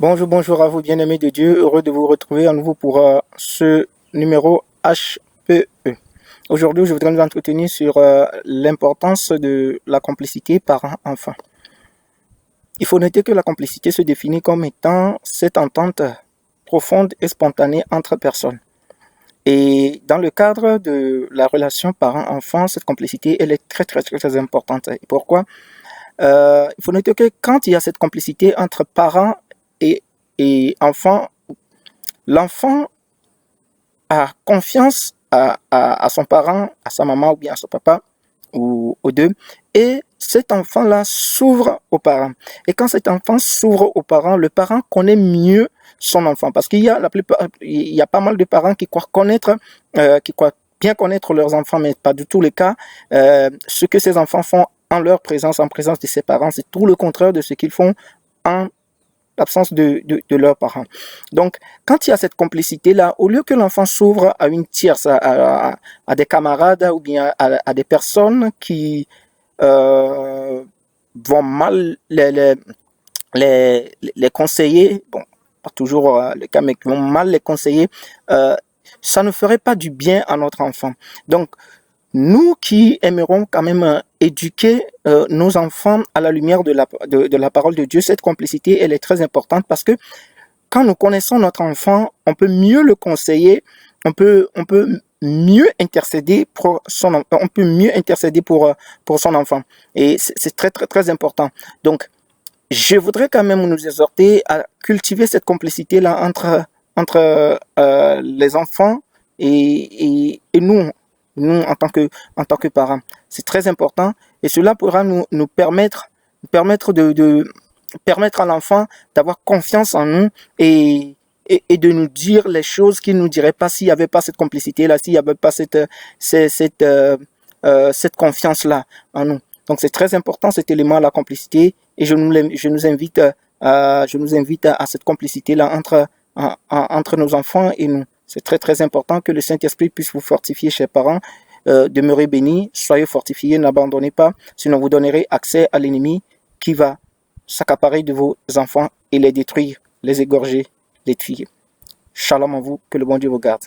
Bonjour, bonjour à vous bien-aimés de Dieu, heureux de vous retrouver à nouveau pour ce numéro HPE. Aujourd'hui, je voudrais nous entretenir sur l'importance de la complicité parent-enfant. Il faut noter que la complicité se définit comme étant cette entente profonde et spontanée entre personnes. Et dans le cadre de la relation parent-enfant, cette complicité, elle est très importante. Et pourquoi? Il faut noter que quand il y a cette complicité entre parents et enfant, l'enfant a confiance à son parent, à sa maman ou bien à son papa, ou aux deux, et cet enfant-là s'ouvre aux parents. Et quand cet enfant s'ouvre aux parents, le parent connaît mieux son enfant, parce qu'il y a il y a pas mal de parents qui croient connaître, qui croient bien connaître leurs enfants, mais pas du tout le cas. Ce que ces enfants font en leur présence, en présence de ses parents, c'est tout le contraire de ce qu'ils font en l'absence de leurs parents. Donc, quand il y a cette complicité-là, au lieu que l'enfant s'ouvre à une tierce, à des camarades ou bien à des personnes qui vont mal les conseiller, bon, pas toujours le cas, mais qui vont mal les conseiller, ça ne ferait pas du bien à notre enfant. Donc, nous qui aimerons quand même éduquer nos enfants à la lumière de la parole de Dieu, cette complicité, elle est très importante parce que quand nous connaissons notre enfant, on peut mieux le conseiller, on peut mieux intercéder pour son enfant. Et c'est très important. Donc, je voudrais quand même nous exhorter à cultiver cette complicité-là entre les enfants et nous en tant que parents. C'est très important et cela pourra nous permettre de permettre à l'enfant d'avoir confiance en nous et de nous dire les choses qu'il ne nous dirait pas s'il n'y avait pas cette complicité-là, s'il n'y avait pas cette confiance-là en nous. Donc c'est très important cet élément, la complicité, et je nous invite à cette complicité-là entre nos enfants et nous. C'est très important que le Saint-Esprit puisse vous fortifier, chers parents. Demeurez bénis, soyez fortifiés, n'abandonnez pas, sinon vous donnerez accès à l'ennemi qui va s'accaparer de vos enfants et les détruire, les égorger, les tuer. Shalom à vous, que le bon Dieu vous garde.